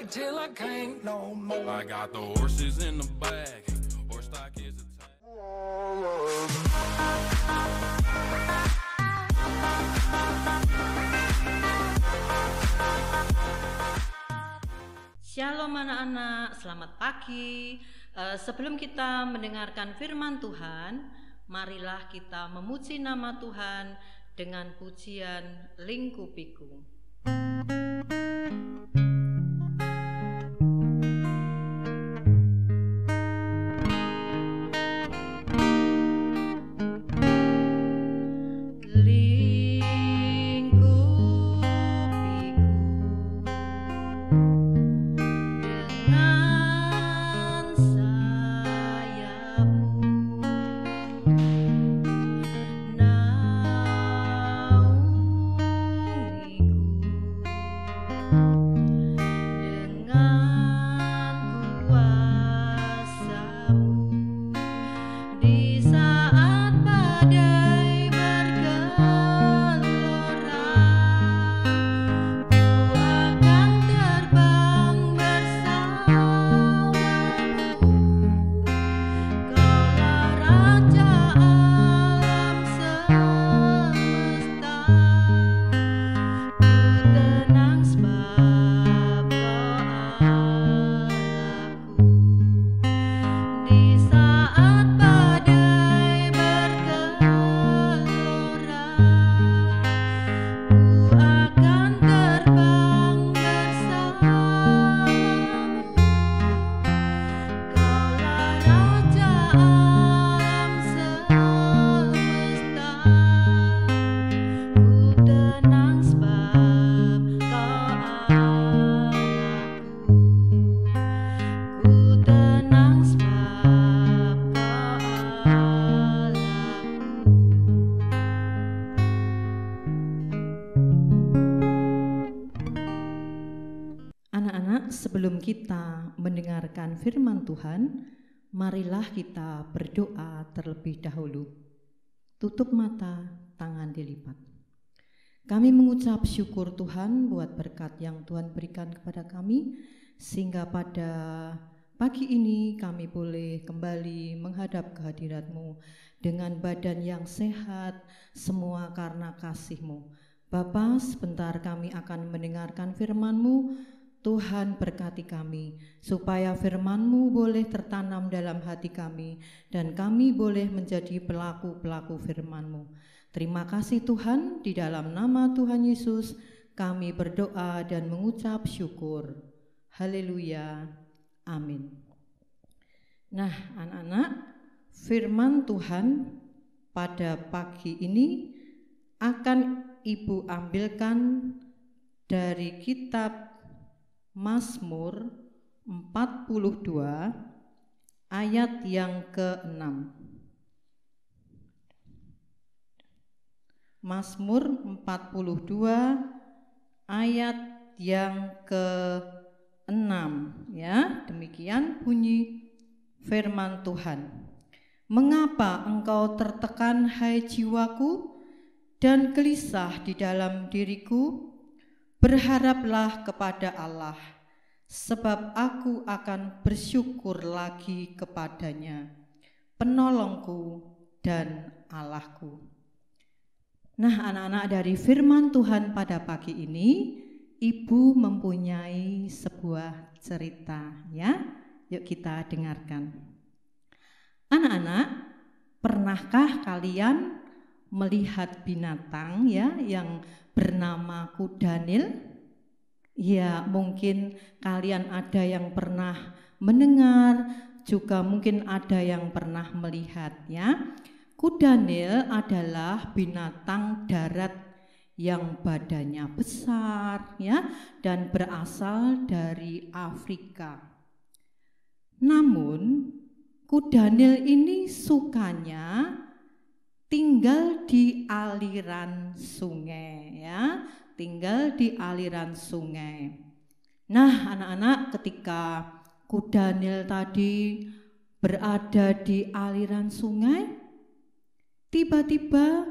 till I can't no more. I got the horses in the bag. Horse stock is a tag. Shalom anak-anak, selamat pagi. Sebelum kita mendengarkan firman Tuhan, marilah kita memuji nama Tuhan dengan pujian Lingkupiku. Sebelum kita mendengarkan firman Tuhan, marilah kita berdoa terlebih dahulu. Tutup mata, tangan dilipat. Kami mengucap syukur Tuhan buat berkat yang Tuhan berikan kepada kami, sehingga pada pagi ini kami boleh kembali menghadap kehadirat-Mu dengan badan yang sehat, semua karena kasih-Mu. Bapa, sebentar kami akan mendengarkan firman-Mu. Tuhan berkati kami, supaya firman-Mu boleh tertanam dalam hati kami, dan kami boleh menjadi pelaku-pelaku firman-Mu. Terima kasih Tuhan, di dalam nama Tuhan Yesus kami berdoa dan mengucap syukur. Haleluya, amin. Nah anak-anak, firman Tuhan pada pagi ini akan Ibu ambilkan dari kitab Mazmur 42 ayat yang ke-6. Mazmur 42 ayat yang ke-6 ya. Demikian bunyi firman Tuhan. Mengapa engkau tertekan hai jiwaku dan gelisah di dalam diriku? Berharaplah kepada Allah, sebab aku akan bersyukur lagi kepadanya, penolongku dan Allahku. Nah anak-anak, dari firman Tuhan pada pagi ini, Ibu mempunyai sebuah cerita ya. Yuk kita dengarkan. Anak-anak, pernahkah kalian melihat binatang ya yang bernama kudanil? Ya, mungkin kalian ada yang pernah mendengar, juga mungkin ada yang pernah melihat ya. Kudanil adalah binatang darat yang badannya besar ya dan berasal dari Afrika. Namun kudanil ini sukanya tinggal di aliran sungai ya, tinggal di aliran sungai. Nah anak-anak, ketika kudanil tadi berada di aliran sungai, tiba-tiba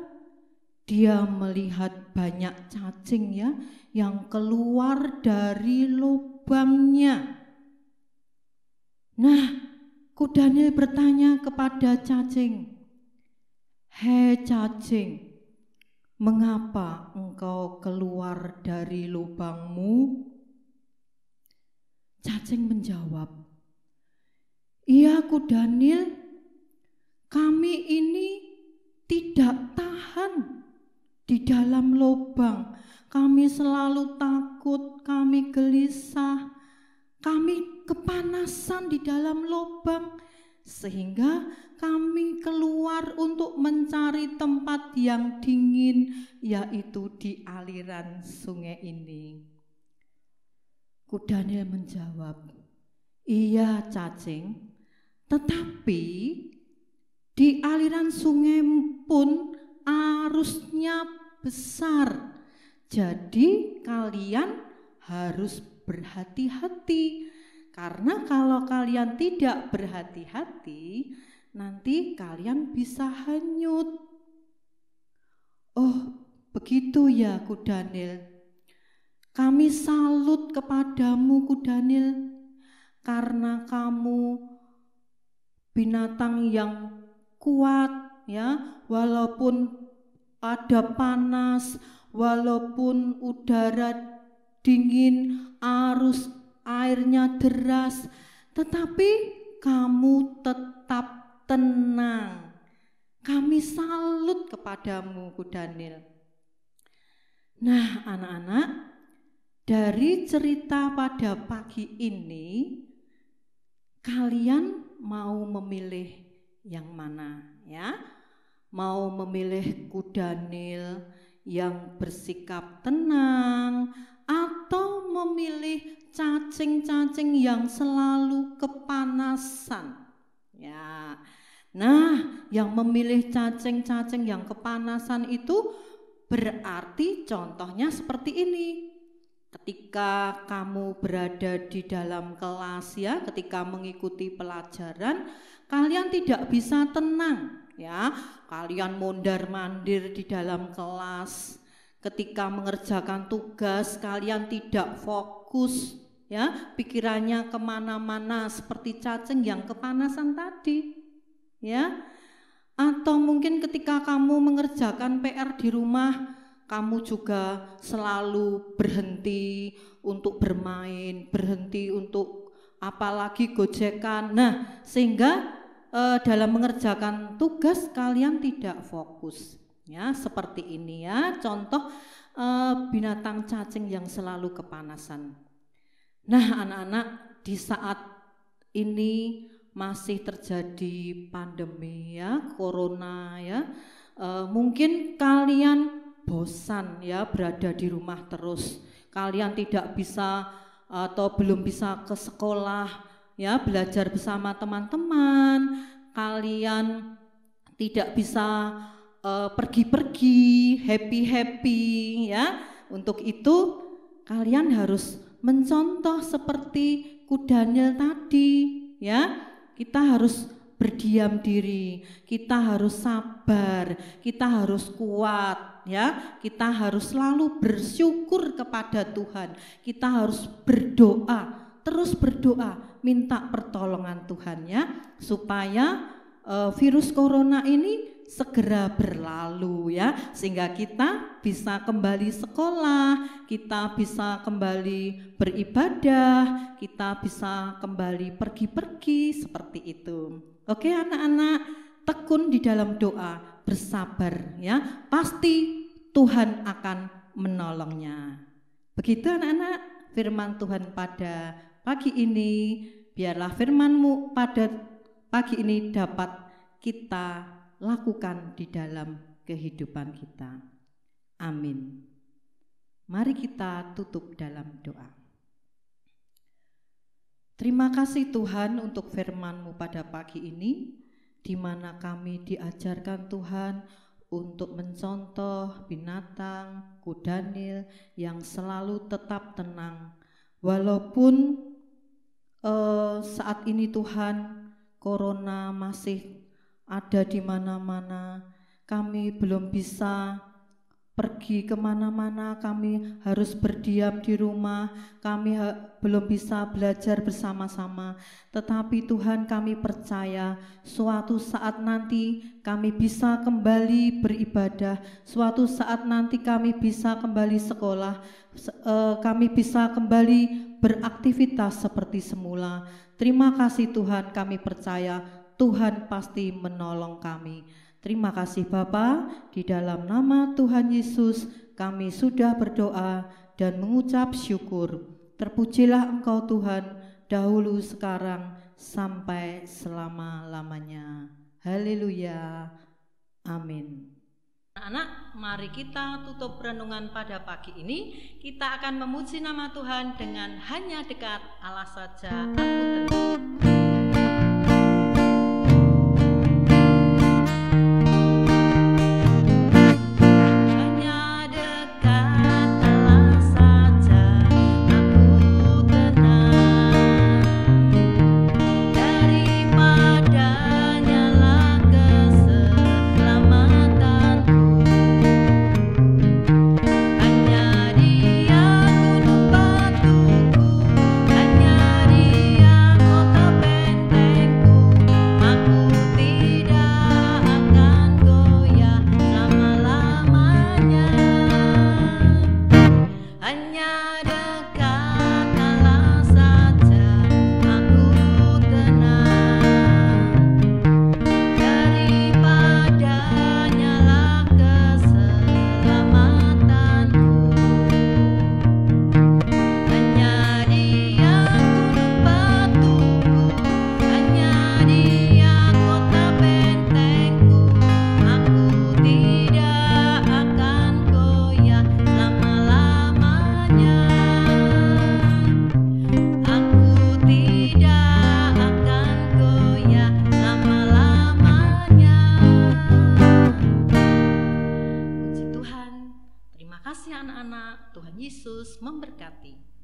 dia melihat banyak cacing ya yang keluar dari lubang lubangnya. Nah, Daniel bertanya kepada cacing, "Hei cacing, mengapa engkau keluar dari lubangmu?" Cacing menjawab, "Iya, Daniel, kami ini tidak tahan di dalam lubang. Kami selalu takut, kami gelisah, kami kepanasan di dalam lubang, sehingga kami keluar untuk mencari tempat yang dingin, yaitu di aliran sungai ini." Daniel menjawab, "Iya cacing, tetapi di aliran sungai pun arusnya besar. Jadi kalian harus berhati-hati, karena kalau kalian tidak berhati-hati, nanti kalian bisa hanyut." "Oh, begitu ya, Daniel. Kami salut kepadamu, Daniel, karena kamu binatang yang kuat, ya, walaupun ada panas, walaupun udara dingin, arus airnya deras, tetapi kamu tetap tenang. Kami salut kepadamu, Daniel." Nah, anak-anak, dari cerita pada pagi ini, kalian mau memilih yang mana, ya? Mau memilih Daniel yang bersikap tenang, atau memilih cacing-cacing yang selalu kepanasan? Ya. Nah, yang memilih cacing-cacing yang kepanasan itu berarti contohnya seperti ini. Ketika kamu berada di dalam kelas, ya, ketika mengikuti pelajaran, kalian tidak bisa tenang, ya. Kalian mondar-mandir di dalam kelas. Ketika mengerjakan tugas, kalian tidak fokus, ya, pikirannya kemana-mana seperti cacing yang kepanasan tadi, ya. Atau mungkin ketika kamu mengerjakan PR di rumah, kamu juga selalu berhenti untuk bermain, berhenti untuk apalagi gojekan. Nah, sehingga dalam mengerjakan tugas kalian tidak fokus, ya, seperti ini, ya, contoh binatang cacing yang selalu kepanasan. Nah, anak-anak, di saat ini masih terjadi pandemi, ya, corona, ya, mungkin kalian bosan, ya, berada di rumah terus. Kalian tidak bisa atau belum bisa ke sekolah, ya, belajar bersama teman-teman. Kalian tidak bisa pergi-pergi, happy-happy, ya. Untuk itu kalian harus mencontoh seperti Daniel tadi, ya. Kita harus berdiam diri, kita harus sabar, kita harus kuat, ya. Kita harus selalu bersyukur kepada Tuhan. Kita harus berdoa, terus berdoa, minta pertolongan Tuhan, ya, supaya virus corona ini segera berlalu, ya, sehingga kita bisa kembali sekolah, kita bisa kembali beribadah, kita bisa kembali pergi-pergi seperti itu. Oke, anak-anak, tekun di dalam doa, bersabar, ya, pasti Tuhan akan menolongnya. Begitu anak-anak, firman Tuhan pada pagi ini. Biarlah firman-Mu pada pagi ini dapat kita lakukan di dalam kehidupan kita. Amin. Mari kita tutup dalam doa. Terima kasih Tuhan untuk firman-Mu pada pagi ini, di mana kami diajarkan Tuhan untuk mencontoh binatang Daniel yang selalu tetap tenang. Walaupun saat ini Tuhan, corona masih ada di mana-mana, kami belum bisa pergi kemana-mana, kami harus berdiam di rumah, kami belum bisa belajar bersama-sama. Tetapi Tuhan, kami percaya suatu saat nanti kami bisa kembali beribadah, suatu saat nanti kami bisa kembali sekolah, kami bisa kembali beraktivitas seperti semula. Terima kasih Tuhan, kami percaya Tuhan pasti menolong kami. Terima kasih Bapa, di dalam nama Tuhan Yesus kami sudah berdoa dan mengucap syukur. Terpujilah Engkau Tuhan, dahulu, sekarang, sampai selama-lamanya. Haleluya. Amin. Anak-anak, mari kita tutup renungan pada pagi ini. Kita akan memuji nama Tuhan dengan hanya dekat Allah saja aku tenang. Terima kasih anak-anak, Tuhan Yesus memberkati.